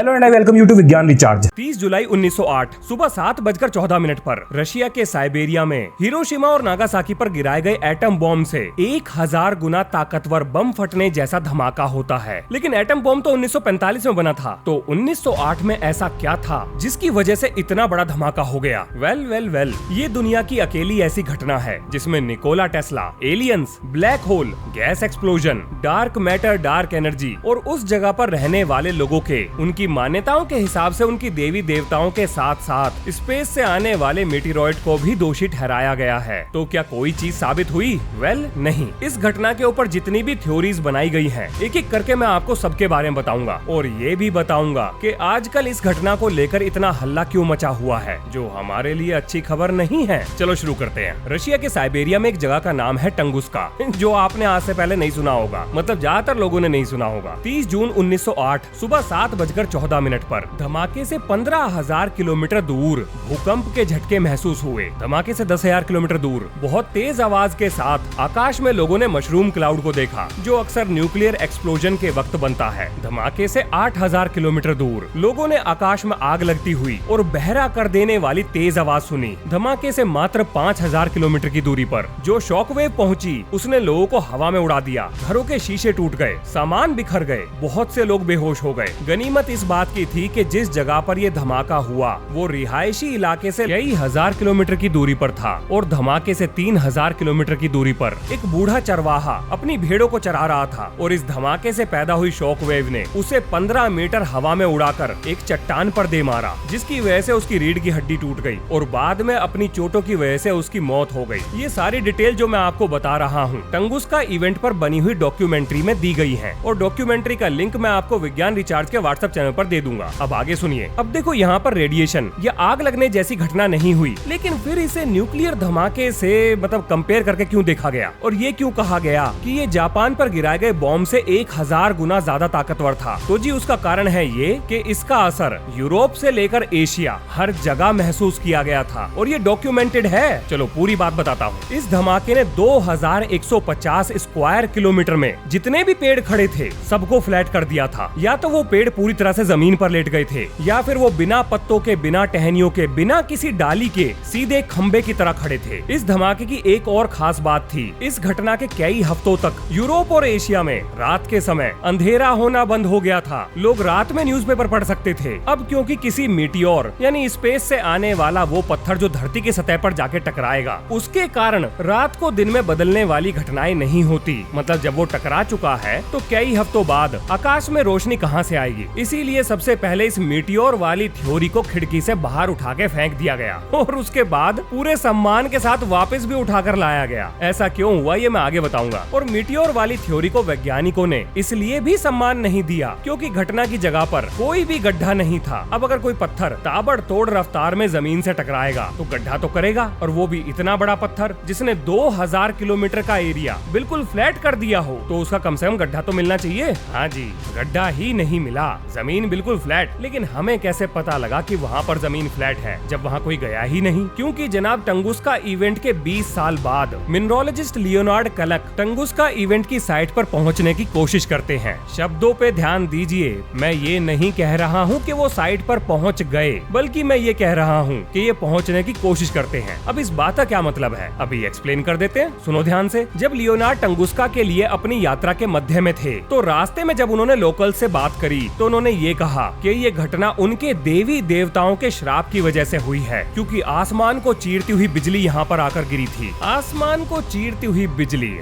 Hello and I welcome you to Vigyan recharge. 30 जुलाई 1908 सुबह 7:14 पर रशिया के साइबेरिया में हिरोशिमा और नागासाकी पर गिराए गए एटम बॉम्ब से 1000 गुना ताकतवर बम फटने जैसा धमाका होता है। लेकिन एटम बॉम्ब तो 1945 में बना था, तो 1908 में ऐसा क्या था जिसकी वजह से इतना बड़ा धमाका हो गया? वेल, ये दुनिया की अकेली ऐसी घटना है जिसमें Nikola Tesla, aliens, black hole, gas explosion, dark matter, dark energy और उस जगह पर रहने वाले लोगों के उनकी मान्यताओं के हिसाब से उनकी देवी देवताओं के साथ साथ स्पेस से आने वाले मेटेरॉइड को भी दोषी ठहराया गया है। तो क्या कोई चीज साबित हुई? नहीं। इस घटना के ऊपर जितनी भी थ्योरीज बनाई गई हैं, एक एक करके मैं आपको सबके बारे में बताऊंगा और ये भी बताऊंगा कि आजकल इस घटना को लेकर इतना हल्ला क्यों मचा हुआ है, जो हमारे लिए अच्छी खबर नहीं है। चलो शुरू करते हैं। रशिया के साइबेरिया में एक जगह का नाम है टंगुस्का, जो आपने आज से पहले नहीं सुना होगा, मतलब ज्यादातर लोगों ने नहीं सुना होगा। 30 जून 1908 सुबह 7:14 पर धमाके से 15,000 किलोमीटर दूर भूकंप के झटके महसूस हुए। धमाके से 10,000 किलोमीटर दूर बहुत तेज आवाज के साथ आकाश में लोगों ने मशरूम क्लाउड को देखा, जो अक्सर न्यूक्लियर एक्सप्लोजन के वक्त बनता है। धमाके से 8,000 किलोमीटर दूर लोगों ने आकाश में आग लगती हुई और बहरा कर देने वाली तेज आवाज सुनी। धमाके से मात्र 5,000 किलोमीटर की दूरी पर जो शॉकवेव पहुंची, उसने लोगों को हवा में उड़ा दिया। घरों के शीशे टूट गए, सामान बिखर गए, बहुत से लोग बेहोश हो गए। गनीमत इस बात की थी कि जिस जगह पर यह धमाका हुआ वो रिहायशी इलाके से कई हजार किलोमीटर की दूरी पर था और धमाके से 3,000 किलोमीटर की दूरी पर एक बूढ़ा चरवाहा अपनी भेड़ों को चरा रहा था और इस धमाके से पैदा हुई शॉकवेव ने उसे 15 मीटर हवा में उड़ाकर एक चट्टान पर दे मारा, जिसकी वजह से उसकी रीढ़ की हड्डी टूट गई और बाद में अपनी चोटों की वजह से उसकी मौत हो गई। ये सारी डिटेल जो मैं आपको बता रहा हूँ टंगुस्का इवेंट पर बनी हुई डॉक्यूमेंट्री में दी गई है और डॉक्यूमेंट्री का लिंक मैं आपको विज्ञान रिचार्ज के व्हाट्सएप चैनल पर दे दूंगा। अब आगे सुनिए। अब देखो, यहाँ पर रेडिएशन या आग लगने जैसी घटना नहीं हुई, लेकिन फिर इसे न्यूक्लियर धमाके से मतलब कंपेयर करके क्यों देखा गया और ये क्यों कहा गया कि ये जापान पर गिराए गए बॉम्ब से 1000 गुना ज्यादा ताकतवर था? तो जी उसका कारण है ये कि इसका असर यूरोप से लेकर एशिया हर जगह महसूस किया गया था और ये डॉक्यूमेंटेड है। चलो पूरी बात बताता हूँ। इस धमाके ने 2150 स्क्वायर किलोमीटर में जितने भी पेड़ खड़े थे सबको फ्लैट कर दिया था। या तो वो पेड़ पूरी तरह से जमीन पर लेट गए थे या फिर वो बिना पत्तों के, बिना टहनियों के, बिना किसी डाली के सीधे खंबे की तरह खड़े थे। इस धमाके की एक और खास बात थी, इस घटना के कई हफ्तों तक यूरोप और एशिया में रात के समय अंधेरा होना बंद हो गया था। लोग रात में न्यूज़पेपर पढ़ सकते थे। अब क्योंकि किसी मीटियोर यानी स्पेस से आने वाला वो पत्थर जो धरती की सतह पर जाके टकराएगा, उसके कारण रात को दिन में बदलने वाली घटनाएं नहीं होती। मतलब जब वो टकरा चुका है तो कई हफ्तों बाद आकाश में रोशनी कहां से आएगी? इसीलिए सबसे पहले इस मीटियोर वाली थ्योरी को खिड़की से बाहर उठा के फेंक दिया गया और उसके बाद पूरे सम्मान के साथ वापस भी उठाकर लाया गया। ऐसा क्यों हुआ ये मैं आगे बताऊंगा। और मीटियोर वाली थ्योरी को वैज्ञानिकों ने इसलिए भी सम्मान नहीं दिया क्योंकि घटना की जगह पर कोई भी गड्ढा नहीं था। अब अगर कोई पत्थर ताबड़तोड़ रफ्तार में जमीन से टकराएगा तो गड्ढा तो करेगा, और वो भी इतना बड़ा पत्थर जिसने 2000 किलोमीटर का एरिया बिल्कुल फ्लैट कर दिया हो, तो उसका कम से कम गड्ढा तो मिलना चाहिए। हाँ जी, गड्ढा ही नहीं मिला, जमीन बिल्कुल फ्लैट। लेकिन हमें कैसे पता लगा कि वहाँ पर जमीन फ्लैट है जब वहाँ कोई गया ही नहीं? क्योंकि जनाब टंगुस्का इवेंट के 20 साल बाद मिनरोलॉजिस्ट लियोनार्ड कलक टंगुस्का इवेंट की साइट पर पहुँचने की कोशिश करते हैं। शब्दों पे ध्यान दीजिए, मैं ये नहीं कह रहा हूँ कि वो साइट पर पहुँच गए, बल्कि मैं ये कह रहा हूँ कि ये पहुँचने की कोशिश करते हैं। अब इस बात का क्या मतलब है, अभी एक्सप्लेन कर देते हैं, सुनो ध्यान से। जब लियोनार्ड टंगुस्का के लिए अपनी यात्रा के मध्य में थे तो रास्ते में जब उन्होंने लोकल से बात करी तो उन्होंने ये कहा कि ये घटना उनके देवी देवताओं के श्राप की वजह से हुई है, क्योंकि आसमान को चीरती हुई बिजली यहाँ पर आकर गिरी थी। आसमान को चीरती हुई बिजली,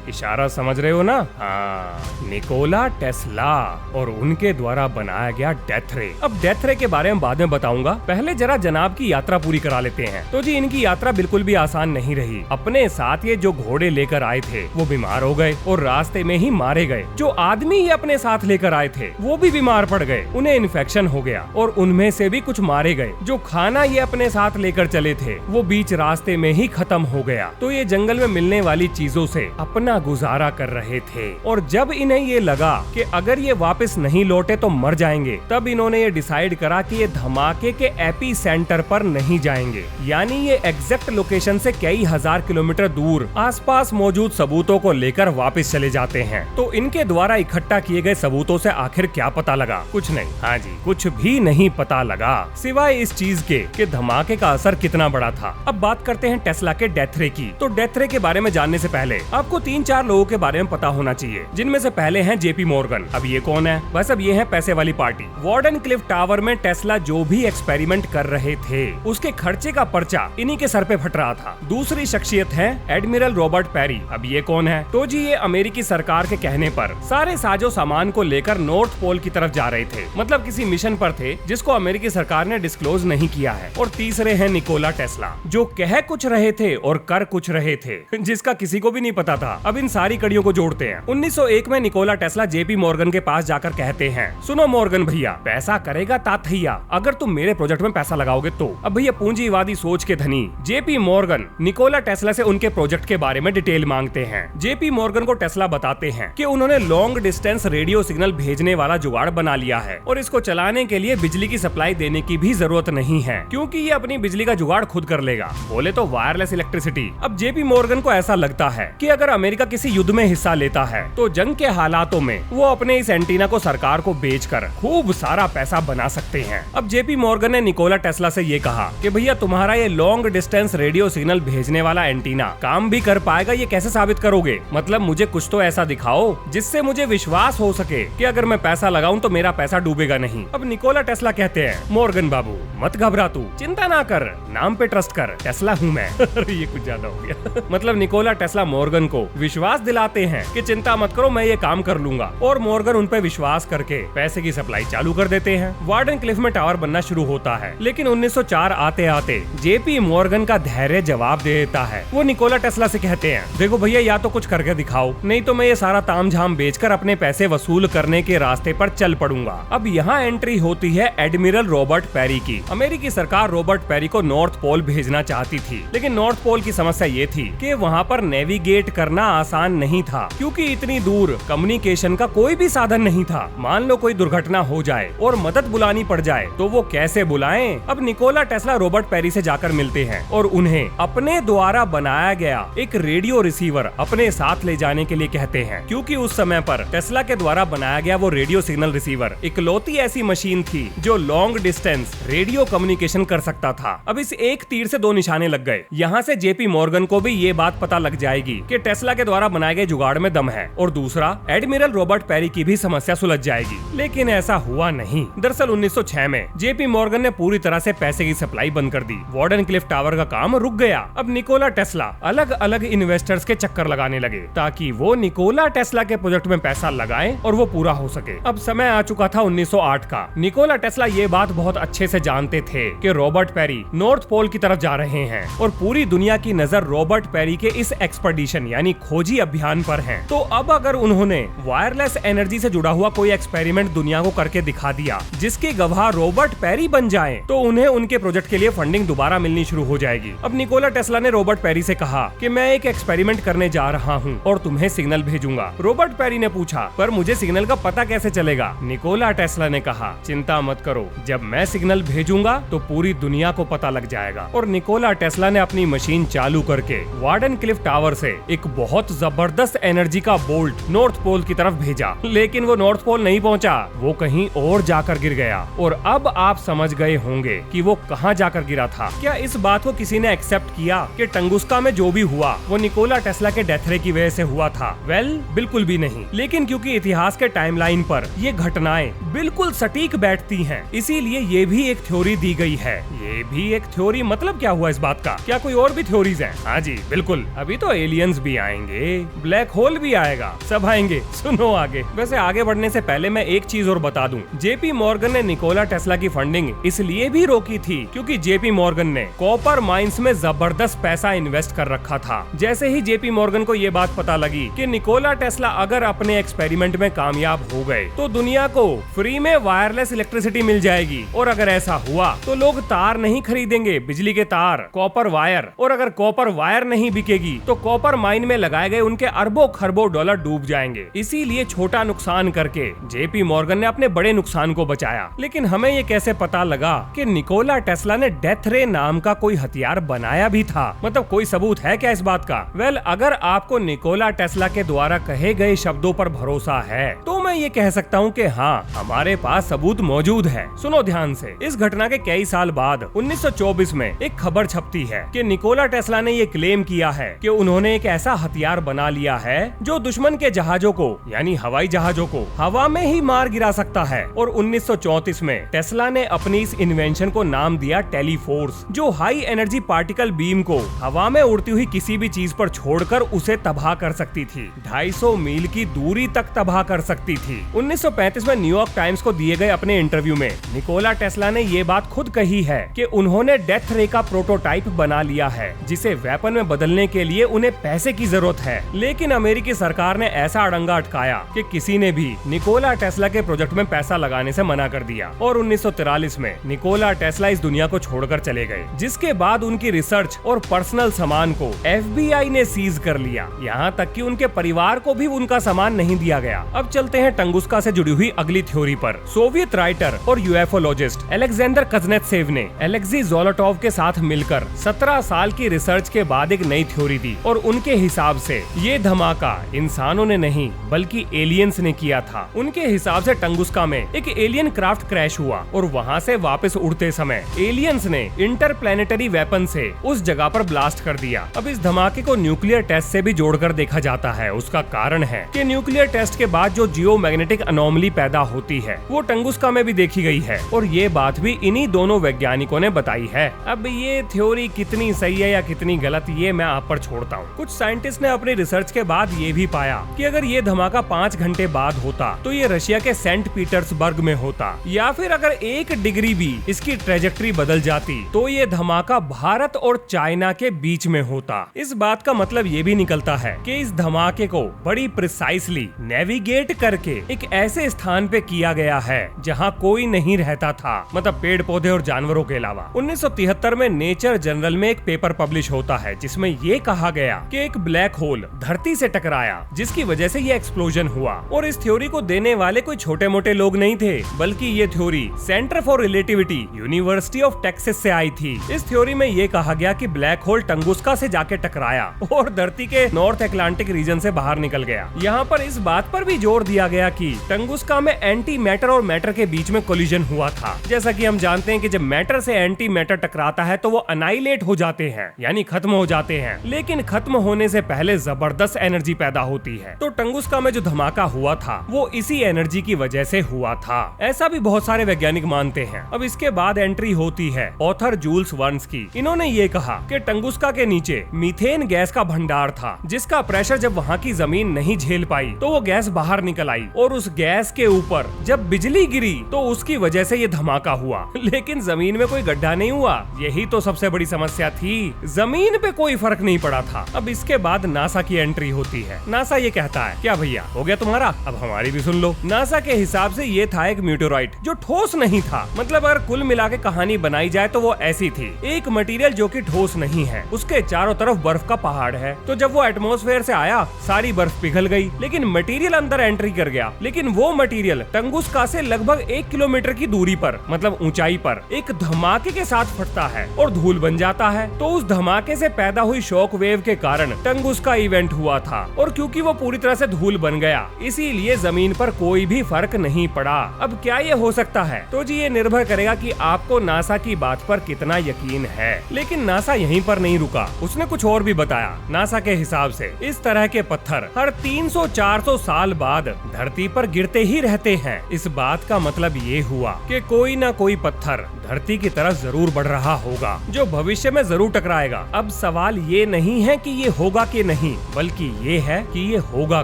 इशारा समझ रहे हो ना? हाँ, निकोला टेस्ला और उनके द्वारा बनाया गया डेथ रे। अब डेथ रे के बारे में बाद में बताऊंगा, पहले जरा जनाब की यात्रा पूरी करा लेते हैं। तो जी इनकी यात्रा बिल्कुल भी आसान नहीं रही। अपने साथ ये जो घोड़े लेकर आए थे वो बीमार हो गए और रास्ते में ही मारे गए। जो आदमी ये अपने साथ लेकर आए थे वो भी बीमार पड़ गए, उन्हें इन्फेक्शन हो गया और उनमें से भी कुछ मारे गए। जो खाना ये अपने साथ लेकर चले थे वो बीच रास्ते में ही खत्म हो गया। तो ये जंगल में मिलने वाली चीजों से अपना अपना गुजारा कर रहे थे। और जब इन्हें ये लगा कि अगर ये वापस नहीं लौटे तो मर जाएंगे, तब इन्होंने ये डिसाइड करा कि ये धमाके के एपी सेंटर पर नहीं जाएंगे, यानी ये एग्जैक्ट लोकेशन से कई हजार किलोमीटर दूर आसपास मौजूद सबूतों को लेकर वापस चले जाते हैं। तो इनके द्वारा इकट्ठा किए गए सबूतों से आखिर क्या पता लगा? कुछ नहीं, हाँ जी, कुछ भी नहीं पता लगा, सिवाय इस चीज के कि धमाके का असर कितना बड़ा था। अब बात करते हैं टेस्ला के डेथ रे की। तो डेथ रे के बारे में जानने से पहले आपको 3-4 लोगों के बारे में पता होना चाहिए, जिनमें से पहले हैं जेपी मॉर्गन। अब ये कौन है? बस अब ये है पैसे वाली पार्टी। वार्डनक्लिफ टावर में टेस्ला जो भी एक्सपेरिमेंट कर रहे थे, उसके खर्चे का पर्चा इन्हीं के सर पे फट रहा था। दूसरी शख्सियत है एडमिरल रॉबर्ट पेरी। अब ये कौन है? तो जी ये अमेरिकी सरकार के कहने पर सारे साजो सामान को लेकर नॉर्थ पोल की तरफ जा रहे थे, मतलब किसी मिशन पर थे जिसको अमेरिकी सरकार ने डिस्क्लोज नहीं किया है। और तीसरे हैं निकोला टेस्ला, जो कह कुछ रहे थे और कर कुछ रहे थे, जिसका किसी को भी नहीं पता था। अब इन सारी कड़ियों को जोड़ते हैं। 1901 में निकोला टेस्ला जेपी मॉर्गन के पास जाकर कहते हैं, सुनो मॉर्गन भैया, पैसा करेगा ताथैया अगर तुम मेरे प्रोजेक्ट में पैसा लगाओगे तो। अब भैया पूंजीवादी सोच के धनी जेपी मॉर्गन निकोला टेस्ला से उनके प्रोजेक्ट के बारे में डिटेल मांगते हैं। जेपी मॉर्गन को टेस्ला बताते हैं कि उन्होंने लॉन्ग डिस्टेंस रेडियो सिग्नल भेजने वाला जुगाड़ बना लिया है और इसको चलाने के लिए बिजली की सप्लाई देने की भी जरूरत नहीं है, क्योंकि ये अपनी बिजली का जुगाड़ खुद कर लेगा। बोले तो वायरलेस इलेक्ट्रिसिटी। अब जेपी मॉर्गन को ऐसा लगता है कि अगर अमेरिका किसी युद्ध में हिस्सा लेता है तो जंग के हालातों में वो अपने इस एंटीना को सरकार को बेचकर खूब सारा पैसा बना सकते हैं। अब जेपी मॉर्गन ने निकोला टेस्ला से ये कहा कि भैया तुम्हारा ये लॉन्ग डिस्टेंस रेडियो सिग्नल भेजने वाला एंटीना काम भी कर पाएगा, ये कैसे साबित करोगे? मतलब मुझे कुछ तो ऐसा दिखाओ जिससे मुझे विश्वास हो सके कि अगर मैं पैसा लगाऊं तो मेरा पैसा डूबेगा नहीं। अब निकोला टेस्ला कहते हैं, मॉर्गन बाबू मत घबरा, तू चिंता ना कर, नाम पे ट्रस्ट कर, टेस्ला हूँ मैं। ये कुछ ज्यादा हो गया। मतलब निकोला टेस्ला मॉर्गन को विश्वास दिलाते हैं कि चिंता मत करो, मैं ये काम कर लूंगा। और मॉर्गन उन पे विश्वास करके पैसे की सप्लाई चालू कर देते हैं। वार्डनक्लिफ में टावर बनना शुरू होता है, लेकिन 1904 आते आते जेपी मॉर्गन का धैर्य जवाब दे देता है। वो निकोला टेस्ला से कहते हैं, देखो भैया या तो कुछ करके दिखाओ, नहीं तो मैं ये सारा तामझाम बेचकर अपने पैसे वसूल करने के रास्ते पर चल पड़ूंगा। अब यहाँ एंट्री होती है एडमिरल रॉबर्ट पेरी की। अमेरिकी सरकार रॉबर्ट पेरी को नॉर्थ पोल भेजना चाहती थी, लेकिन नॉर्थ पोल की समस्या ये थी कि वहाँ पर नेविगेट करना आसान नहीं था, क्योंकि इतनी दूर कम्युनिकेशन का कोई भी साधन नहीं था। मान लो कोई दुर्घटना हो जाए और मदद बुलानी पड़ जाए तो वो कैसे बुलाएं? अब निकोला टेस्ला रॉबर्ट पेरी से जाकर मिलते हैं और उन्हें अपने द्वारा बनाया गया एक रेडियो रिसीवर अपने साथ ले जाने के लिए कहते हैं, क्योंकि उस समय पर टेस्ला के द्वारा बनाया गया वो रेडियो सिग्नल रिसीवर इकलौती ऐसी मशीन थी जो लॉन्ग डिस्टेंस रेडियो कम्युनिकेशन कर सकता था। अब इस एक तीर से दो निशाने लग गए। यहाँ से जेपी मॉर्गन को भी ये बात पता लग जाएगी कि टेस्ला के द्वारा बनाए गए जुगाड़ में दम है, और दूसरा एडमिरल रॉबर्ट पेरी की भी समस्या सुलझ जाएगी। लेकिन ऐसा हुआ नहीं। दरअसल 1906 में जेपी मॉर्गन ने पूरी तरह से पैसे की सप्लाई बंद कर दी। वार्डनक्लिफ टावर का काम रुक गया। अब निकोला टेस्ला अलग अलग इन्वेस्टर्स के चक्कर लगाने लगे ताकि वो निकोला टेस्ला के प्रोजेक्ट में पैसा लगाएं और वो पूरा हो सके। अब समय आ चुका था 1908 का। निकोला टेस्ला ये बात बहुत अच्छे से जानते थे कि रॉबर्ट पेरी नॉर्थ पोल की तरफ जा रहे हैं और पूरी दुनिया की नजर रॉबर्ट पेरी के इस एक्सपेडिशन यानी खोजी अभियान पर है। तो अब अगर उन्होंने वायरलेस एनर्जी से जुड़ा हुआ कोई एक्सपेरिमेंट दुनिया को करके दिखा दिया जिसके गवाह रॉबर्ट पेरी बन जाएं, तो उन्हें उनके प्रोजेक्ट के लिए फंडिंग दोबारा मिलनी शुरू हो जाएगी। अब निकोला टेस्ला ने रॉबर्ट पेरी से कहा कि मैं एक एक्सपेरिमेंट करने जा रहा हूं और तुम्हें सिग्नल भेजूंगा। रॉबर्ट पेरी ने पूछा, पर मुझे सिग्नल का पता कैसे चलेगा? निकोला टेस्ला ने कहा, चिंता मत करो, जब मैं सिग्नल भेजूंगा तो पूरी दुनिया को पता लग जाएगा। और निकोला टेस्ला ने अपनी मशीन चालू करके वार्डनक्लिफ टावर से एक बहुत जबरदस्त एनर्जी का बोल्ट नॉर्थ पोल की तरफ भेजा, लेकिन वो नॉर्थ पोल नहीं पहुंचा, वो कहीं और जाकर गिर गया। और अब आप समझ गए होंगे कि वो कहां जाकर गिरा था। क्या इस बात को किसी ने एक्सेप्ट किया कि टंगुस्का में जो भी हुआ वो निकोला टेस्ला के डेथ रे की वजह से हुआ था? वेल, बिल्कुल भी नहीं। लेकिन क्योंकि इतिहास के टाइमलाइन पर ये घटनाएं बिल्कुल सटीक बैठती हैं, इसीलिए ये भी एक थ्योरी दी गई है। ये भी एक थ्योरी मतलब क्या हुआ इस बात का? क्या कोई और भी थ्योरीज हैं? हाँ जी बिल्कुल, अभी तो एलियंस भी आएंगे, ब्लैक होल भी आएगा, सब आएंगे। सुनो आगे। वैसे आगे बढ़ने से पहले मैं एक चीज और बता दूं, जेपी मॉर्गन ने निकोला टेस्ला की फंडिंग इसलिए भी रोकी थी क्योंकि जेपी मॉर्गन ने कॉपर माइंस में जबरदस्त पैसा इन्वेस्ट कर रखा था। जैसे ही जेपी मॉर्गन को ये बात पता लगी कि निकोला टेस्ला अगर अपने एक्सपेरिमेंट में कामयाब हो गए तो दुनिया को फ्री में वायरलेस इलेक्ट्रिसिटी मिल जाएगी, और अगर ऐसा हुआ तो लोग तार नहीं खरीदेंगे, बिजली के तार, कॉपर वायर, और अगर कॉपर वायर नहीं बिकेगी तो कॉपर माइन में लगाए लगाए गए उनके अरबों खरबों डॉलर डूब जाएंगे। इसीलिए छोटा नुकसान करके जेपी मॉर्गन ने अपने बड़े नुकसान को बचाया। लेकिन हमें ये कैसे पता लगा कि निकोला टेस्ला ने डेथ रे नाम का कोई हथियार बनाया भी था? मतलब कोई सबूत है क्या इस बात का? वेल, अगर आपको निकोला टेस्ला के द्वारा कहे गए शब्दों पर भरोसा है तो मैं ये कह सकता हूँ कि हाँ, हमारे पास सबूत मौजूद है। सुनो ध्यान से। इस घटना के कई साल बाद 1924 में एक खबर छपती है कि निकोला टेस्ला ने ये क्लेम किया है कि उन्होंने एक ऐसा हथियार बना लिया है जो दुश्मन के जहाजों को, यानी हवाई जहाजों को, हवा में ही मार गिरा सकता है। और 1934 में टेस्ला ने अपनी इस इन्वेंशन को नाम दिया टेलीफोर्स, जो हाई एनर्जी पार्टिकल बीम को हवा में उड़ती हुई किसी भी चीज पर छोड़कर उसे तबाह कर सकती थी। 250 मील की दूरी तक तबाह कर सकती थी। 1935 में न्यूयॉर्क टाइम्स को दिए गए अपने इंटरव्यू में निकोला टेस्ला ने ये बात खुद कही है कि उन्होंने डेथ रे का प्रोटोटाइप बना लिया है, जिसे वेपन में बदलने के लिए उन्हें पैसे की जरूरत है। लेकिन अमेरिकी सरकार ने ऐसा अड़ंगा अटकाया कि किसी ने भी निकोला टेस्ला के प्रोजेक्ट में पैसा लगाने से मना कर दिया। और 1943 में निकोला टेस्ला इस दुनिया को छोड़कर चले गए, जिसके बाद उनकी रिसर्च और पर्सनल सामान को FBI ने सीज कर लिया। यहाँ तक कि उनके परिवार को भी उनका सामान नहीं दिया गया। अब चलते हैं टंगुस्का से जुड़ी हुई अगली थ्योरी पर। सोवियत राइटर और यूएफओलॉजिस्ट अलेक्जेंडर कजनेत्सेव ने एलेक्सी जोलोटोव के साथ मिलकर 17 साल की रिसर्च के बाद एक नई थ्योरी दी। और उनके हिसाब से ये धमाका इंसानों ने नहीं बल्कि एलियंस ने किया था। उनके हिसाब से टंगुस्का में एक एलियन क्राफ्ट क्रैश हुआ और वहाँ से वापस उड़ते समय एलियंस ने इंटरप्लैनेटरी वेपन से उस जगह पर ब्लास्ट कर दिया। अब इस धमाके को न्यूक्लियर टेस्ट से भी जोड़कर देखा जाता है। उसका कारण है कि न्यूक्लियर टेस्ट के बाद जो जियोमैग्नेटिक अनोमली पैदा होती है वो टंगुस्का में भी देखी गई है। और ये बात भी इन्हीं दोनों वैज्ञानिकों ने बताई है। अब ये थ्योरी कितनी सही है या कितनी गलत, ये मैं आप पर छोड़ता हूँ। कुछ साइंटिस्ट ने अपनी रिसर्च के बाद ये भी पाया कि अगर ये धमाका 5 घंटे बाद होता तो ये रशिया के सेंट पीटर्सबर्ग में होता, या फिर अगर 1 डिग्री भी इसकी ट्रेजेक्ट्री बदल जाती तो ये धमाका भारत और चाइना के बीच में होता। इस बात का मतलब ये भी निकलता है कि इस धमाके को बड़ी प्रिसाइसली नेविगेट करके एक ऐसे स्थान पे किया गया है जहाँ कोई नहीं रहता था, मतलब पेड़ पौधे और जानवरों के अलावा। 1973 में नेचर जर्नल में एक पेपर पब्लिश होता है जिसमें ये कहा गया कि एक ब्लैक होल धरती से टकराया, जिसकी वजह से ये एक्सप्लोजन हुआ। और इस थ्योरी को देने वाले कोई छोटे मोटे लोग नहीं थे, बल्कि ये theory centre for relativity university of Texas से आई थी। इस थ्योरी में ये कहा गया कि ब्लैक होल टंगुस्का से जाके टकराया और धरती के नॉर्थ अटलांटिक रीजन से बाहर निकल गया। यहाँ पर इस बात पर भी जोर दिया गया कि टंगुस्का में एंटी मैटर और मैटर के बीच में कोलिजन हुआ था। जैसा कि हम जानते हैं कि जब मैटर से एंटी मैटर टकराता है तो वो अनाइलेट हो जाते हैं, यानी खत्म हो जाते हैं। लेकिन खत्म होने से पहले जबरदस्त एनर्जी पैदा होती है। तो टंगुस्का में जो धमाका हुआ था वो इसी एनर्जी की वजह से हुआ था, ऐसा भी बहुत सारे वैज्ञानिक मानते हैं। अब इसके बाद एंट्री होती है ऑथर जूल्स वर्न्स की। इन्होंने ये कहा कि टंगुस्का के नीचे मीथेन गैस का भंडार था, जिसका प्रेशर जब वहाँ की जमीन नहीं झेल पाई तो वो गैस बाहर निकल आई और उस गैस के ऊपर जब बिजली गिरी तो उसकी वजह से ये धमाका हुआ। लेकिन जमीन में कोई गड्ढा नहीं हुआ, यही तो सबसे बड़ी समस्या थी। जमीन पे कोई फर्क नहीं पड़ा था। अब इसके बाद नासा की एंट्री होती है। नासा ये कहता है, क्या भैया हो गया तुम्हारा, अब हमारी भी सुन लो। नासा के हिसाब से ये था एक मीटेओराइट जो ठोस नहीं था। मतलब अगर कुल मिला के कहानी बनाई जाए तो वो ऐसी थी, एक मटेरियल जो कि ठोस नहीं है, उसके चारों तरफ बर्फ का पहाड़ है। तो जब वो एटमॉस्फेयर से आया सारी बर्फ पिघल गई, लेकिन मटेरियल अंदर एंट्री कर गया। लेकिन वो मटेरियल टंगुस्का से लगभग 1 किलोमीटर की दूरी पर, मतलब ऊंचाई पर एक धमाके के साथ फटता है और धूल बन जाता है। तो उस धमाके से पैदा हुई शॉक वेव के कारण टंगुस्का इवेंट हुआ था। और क्योंकि वो पूरी तरह से धूल बन गया, इसीलिए जमीन पर कोई भी फर्क नहीं पड़ा। अब क्या ये हो सकता है? तो जी ये निर्भर करेगा कि आपको नासा की बात पर कितना यकीन है। लेकिन नासा यहीं पर नहीं रुका, उसने कुछ और भी बताया। नासा के हिसाब से इस तरह के पत्थर हर 300-400 साल बाद धरती पर गिरते ही रहते हैं। इस बात का मतलब ये हुआ कि कोई ना कोई पत्थर धरती की तरफ जरूर बढ़ रहा होगा, जो भविष्य में जरूर टकराएगा। अब सवाल ये नहीं है कि ये होगा कि नहीं, बल्कि ये है कि ये होगा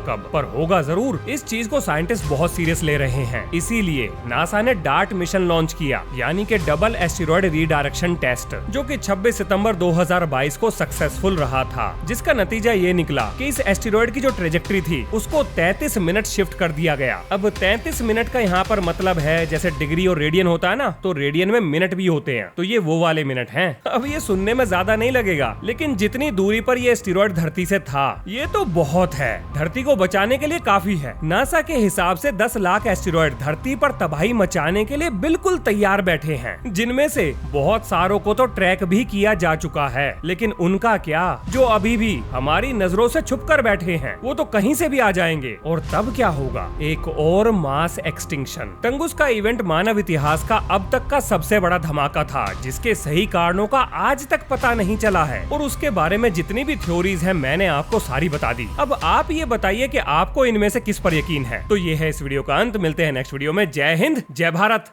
कब, पर होगा जरूर। इस चीज को साइंटिस्ट बहुत सीरियस ले रहे हैं, इसीलिए नासा ने डार्ट मिशन लॉन्च किया, यानी कि डबल एस्टेरॉयड रीडायरेक्शन टेस्ट, जो कि 26 सितंबर 2022 को सक्सेसफुल रहा था। जिसका नतीजा ये निकला कि इस एस्टेरॉयड की जो ट्रेजेक्ट्री थी उसको 33 मिनट शिफ्ट कर दिया गया। अब 33 मिनट का यहाँ पर मतलब है जैसे डिग्री और रेडियन होता है ना, तो रेडियन में मिनट भी होते हैं, तो ये वो वाले मिनट हैं। अब ये सुनने में ज्यादा नहीं लगेगा, लेकिन जितनी दूरी पर ये एस्टेरॉयड धरती से था, ये तो बहुत है। धरती को बचाने के लिए काफी है। नासा के हिसाब से 10 लाख एस्टेरॉयड धरती पर तबाही मचाने के लिए बिल्कुल तैयार बैठे हैं, जिनमें से बहुत सारों को तो ट्रैक भी किया जा चुका है। लेकिन उनका क्या, जो अभी भी हमारी नजरों से छुप कर बैठे हैं, वो तो कहीं से भी आ जाएंगे। और तब क्या होगा? एक और मास एक्सटिंक्शन। टंगुस्का इवेंट मानव इतिहास का अब तक का सबसे बड़ा धमाका था, जिसके सही कारणों का आज तक पता नहीं चला है। और उसके बारे में जितनी भी थ्योरीज हैं, मैंने आपको सारी बता दी। अब आप ये बताइए कि आपको इनमें से किस पर यकीन है। तो ये है इस वीडियो का अंत। मिलते हैं नेक्स्ट वीडियो में। जय हिंद, जय भारत।